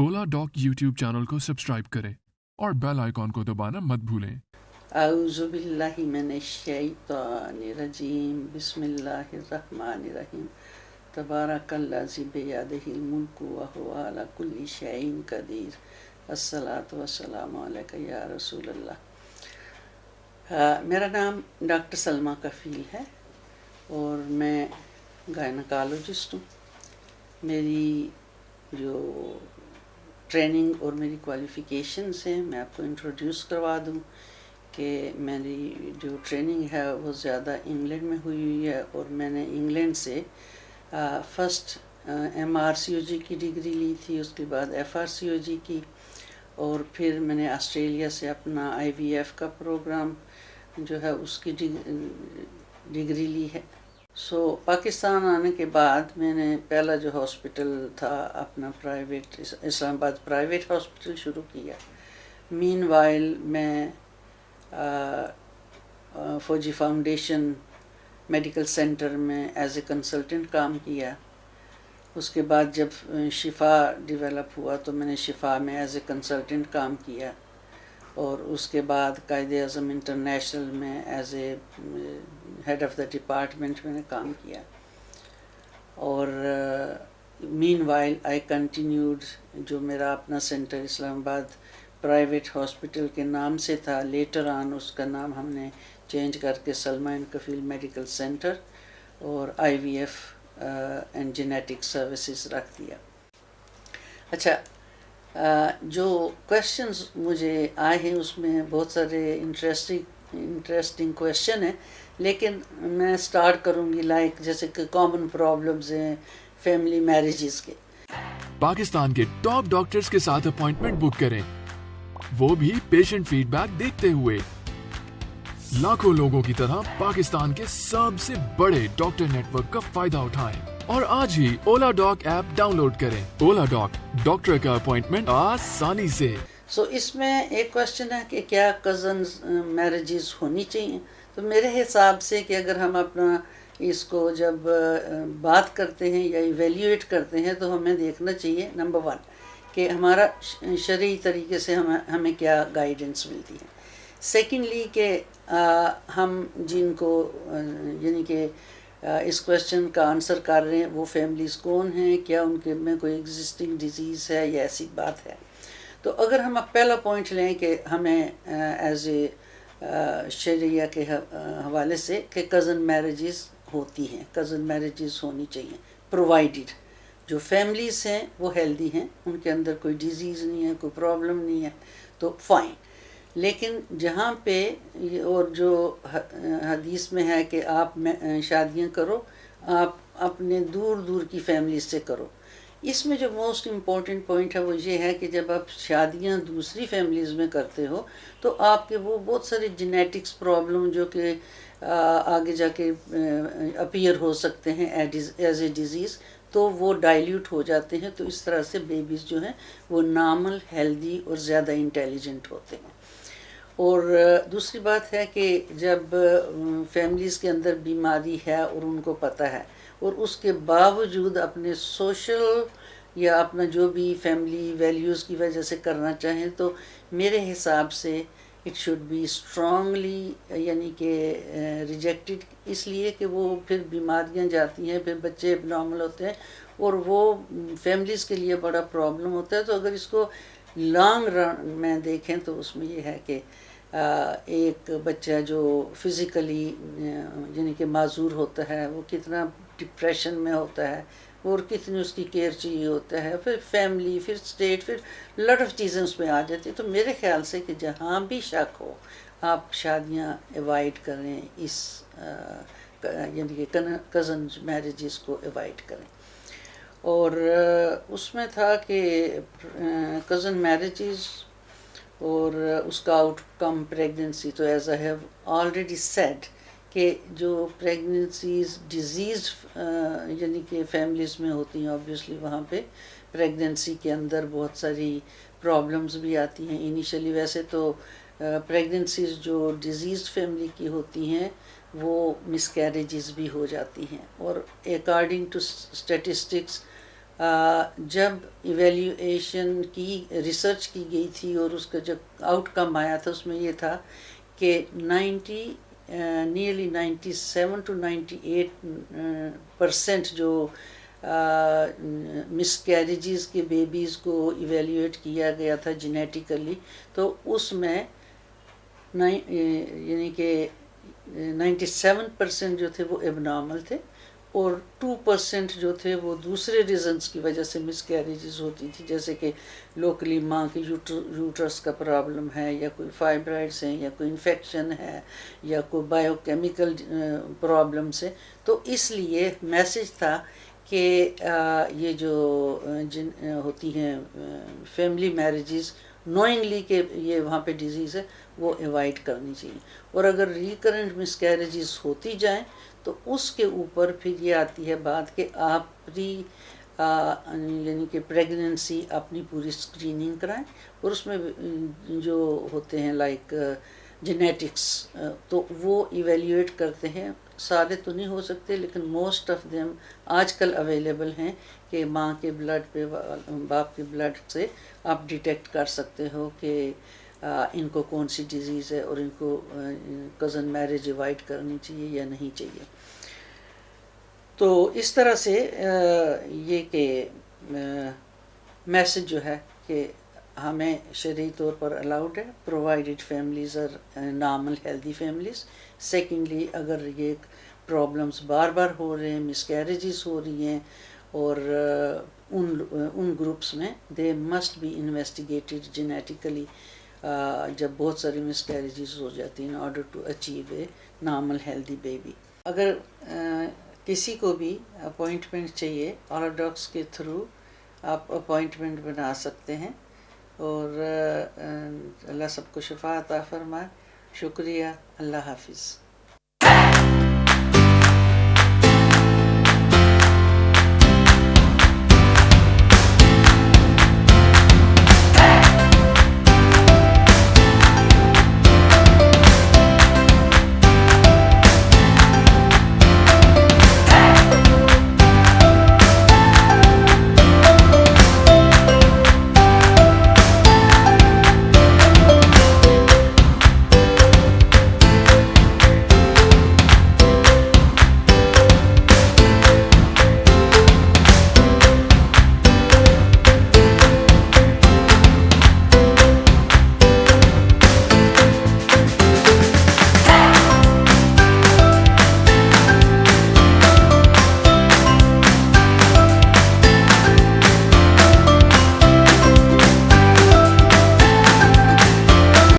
oladoc YouTube channel को subscribe करें और बेल आइकॉन को दबाना मत भूलें। अऊज़ु बिल्लाहि मिनश्शैतानिर्रजीम बिस्मिल्लाहिर्रहमानिर्रहीम तबारकल्लाज़ी बियदिहिल मुल्कु व हुवा अला कुल्लि शैइन कदीर अस्सलातु वस्सलामु अलैका या रसूलल्लाह। मेरा नाम डॉक्टर सलमा कफ़ील है और मैं गायनोकोलॉजिस्ट हूँ। मेरी जो ट्रेनिंग और मेरी क्वालिफ़िकेशंस हैं मैं आपको इंट्रोड्यूस करवा दूँ कि मेरी जो ट्रेनिंग है वो ज़्यादा इंग्लैंड में हुई है और मैंने इंग्लैंड से फर्स्ट MRCOG की डिग्री ली थी, उसके बाद FRCOG की, और फिर मैंने ऑस्ट्रेलिया से अपना IVF का प्रोग्राम जो है उसकी डिग्री ली है। पाकिस्तान आने के बाद मैंने पहला जो हॉस्पिटल था अपना प्राइवेट इस्लामाबाद प्राइवेट हॉस्पिटल शुरू किया। मीनवाइल मैं फौजी फाउंडेशन मेडिकल सेंटर में एज ए कंसल्टेंट काम किया। उसके बाद जब शिफा डेवलप हुआ तो मैंने शिफा में एज ए कंसल्टेंट काम किया, और उसके बाद कायद-ए-आज़म इंटरनेशनल में as a head of the department मैंने काम किया। और मीनवाइल आई कंटिन्यूड, जो मेरा अपना सेंटर इस्लामाबाद प्राइवेट हॉस्पिटल के नाम से था, लेटर ऑन उसका नाम हमने चेंज करके सलमा कफ़ील मेडिकल सेंटर और IVF एंड जेनेटिक सर्विसेज रख दिया। अच्छा, जो क्वेश्चंस मुझे आए हैं उसमें बहुत सारे इंटरेस्टिंग क्वेश्चन हैं, लेकिन मैं स्टार्ट करूंगी लाइक जैसे कि कॉमन प्रॉब्लम्स हैं फैमिली मैरिजेस के। पाकिस्तान के टॉप डॉक्टर्स के साथ अपॉइंटमेंट बुक करें, वो भी पेशेंट फीडबैक देखते हुए। लाखों लोगों की तरह पाकिस्तान के सबसे बड़े डॉक्टर नेटवर्क का फायदा उठाएं और आज ही oladoc ऐप डाउनलोड करें। oladoc, डॉक्टर का अपॉइंटमेंट आसानी से। इसमें एक क्वेश्चन है कि क्या कज़न मैरिजेस होनी चाहिए। तो मेरे हिसाब से कि अगर हम अपना इसको जब बात करते हैं या इवेल्यूएट करते हैं तो हमें देखना चाहिए नंबर 1 कि हमारा शरई तरीके से हमें क्या गाइडेंस मिलती है। सेकेंडली कि हम जिनको यानी कि इस क्वेश्चन का आंसर कर रहे हैं वो फैमिलीज़ कौन हैं, क्या उनके में कोई एग्जिस्टिंग डिजीज़ है या ऐसी बात है। तो अगर हम पहला पॉइंट लें कि हमें एज ए शरिया के हवाले से कि कज़न मैरिजेस होती हैं, कज़न मैरिजेस होनी चाहिए, प्रोवाइडेड जो फैमिलीज़ हैं वो हेल्दी हैं, उनके अंदर कोई डिजीज़ नहीं है, कोई प्रॉब्लम नहीं है, तो फाइन। लेकिन जहाँ पे और जो हदीस में है कि आप शादियाँ करो, आप अपने दूर दूर की फैमिली से करो। इसमें जो मोस्ट इम्पॉर्टेंट पॉइंट है वो ये है कि जब आप शादियाँ दूसरी फैमिलीज़ में करते हो तो आपके वो बहुत सारे जेनेटिक्स प्रॉब्लम जो कि आगे जाके अपीयर हो सकते हैं एज ए डिज़ीज़, तो वो डाइल्यूट हो जाते हैं। तो इस तरह से बेबीज़ जो हैं वो नॉर्मल, हेल्दी और ज़्यादा इंटेलिजेंट होते हैं। और दूसरी बात है कि जब फैमिलीज़ के अंदर बीमारी है और उनको पता है और उसके बावजूद अपने सोशल या अपना जो भी फैमिली वैल्यूज़ की वजह से करना चाहें, तो मेरे हिसाब से इट शुड बी स्ट्रांगली यानी कि रिजेक्टेड, इसलिए कि वो फिर बीमारियां जाती हैं, फिर बच्चे एबनॉर्मल होते हैं और वो फैमिलीज़ के लिए बड़ा प्रॉब्लम होता है। तो अगर इसको लॉन्ग रन में देखें तो उसमें ये है कि एक बच्चा जो फिज़िकली यानी कि माजूर होता है वो कितना डिप्रेशन में होता है और कितनी उसकी केयर चाहिए होता है, फिर फैमिली, फिर स्टेट, फिर लॉट ऑफ चीज़ें उसमें आ जाती हैं। तो मेरे ख्याल से कि जहाँ भी शक हो आप शादियाँ अवॉइड करें, इस यानी कि कज़न मैरिजेस को अवॉइड करें। और उसमें था कि कज़न मैरिजेस और उसका आउटकम प्रेगनेंसी। तो as I have already said कि जो प्रेगनेंसीज डिजीज़ यानी कि फैमिलीज़ में होती हैं, ऑब्वियसली वहाँ पे प्रेगनेंसी के अंदर बहुत सारी प्रॉब्लम्स भी आती हैं इनिशियली। वैसे तो प्रेगनेंसीज जो डिजीज़ फैमिली की होती हैं वो मिसकैरेजेस भी हो जाती हैं, और अकॉर्डिंग टू स्टैटिस्टिक्स جب ایویلیویشن کی ریسرچ کی گئی تھی اور اس کا جب آؤٹ کم آیا تھا اس میں یہ تھا کہ نیئرلی 97 to 98% جو مس کیریجز کے بیبیز کو ایویلیویٹ کیا گیا تھا جینیٹیکلی، تو اس میں یعنی کہ 97% جو تھے وہ اب نارمل تھے، اور 2% جو تھے وہ دوسرے ریزنز کی وجہ سے مس کیریجز ہوتی تھی، جیسے کہ لوکلی ماں کے یوٹرس کا پرابلم ہے، یا کوئی فائبرائڈس ہیں، یا کوئی انفیکشن ہے، یا کوئی بایو کیمیکل پرابلمس ہے۔ تو اس لیے میسج تھا کہ یہ جو ہوتی ہیں فیملی میریجز نوئنگلی کہ یہ وہاں پہ ڈیزیز ہے، وہ ایوائڈ کرنی چاہیے، اور اگر ریکرنٹ مس کیریجز ہوتی جائیں تو اس کے اوپر پھر یہ آتی ہے بات کہ آپ یعنی کہ پریگننسی اپنی پوری اسکریننگ کرائیں، اور اس میں جو ہوتے ہیں لائک جینیٹکس، تو وہ ایویلیویٹ کرتے ہیں، سارے تو نہیں ہو سکتے لیکن موسٹ آف دیم آج کل اویلیبل ہیں کہ ماں کے بلڈ پہ باپ کے بلڈ سے آپ ڈیٹیکٹ کر سکتے ہو کہ ان کو کون سی ڈیزیز ہے، اور ان کو کزن میرج ایوائڈ کرنی چاہیے یا نہیں چاہیے۔ تو اس طرح سے یہ کہ میسج جو ہے کہ ہمیں شرعی طور پر الاؤڈ ہے، provided families are normal healthy families. Secondly, اگر یہ پرابلمس بار بار ہو رہے ہیں، مس کیریجز ہو رہی ہیں، اور ان گروپس میں they must be investigated genetically, جب بہت ساری مس کیریجز ہو جاتی ہیں، in order to achieve a normal healthy baby. اگر کسی کو بھی اپوائنٹمنٹ چاہیے اولاڈاکس کے تھرو، آپ اپوائنٹمنٹ بنا سکتے ہیں، اور اللہ سب کو شفا عطا فرمائے۔ شکریہ، اللہ حافظ۔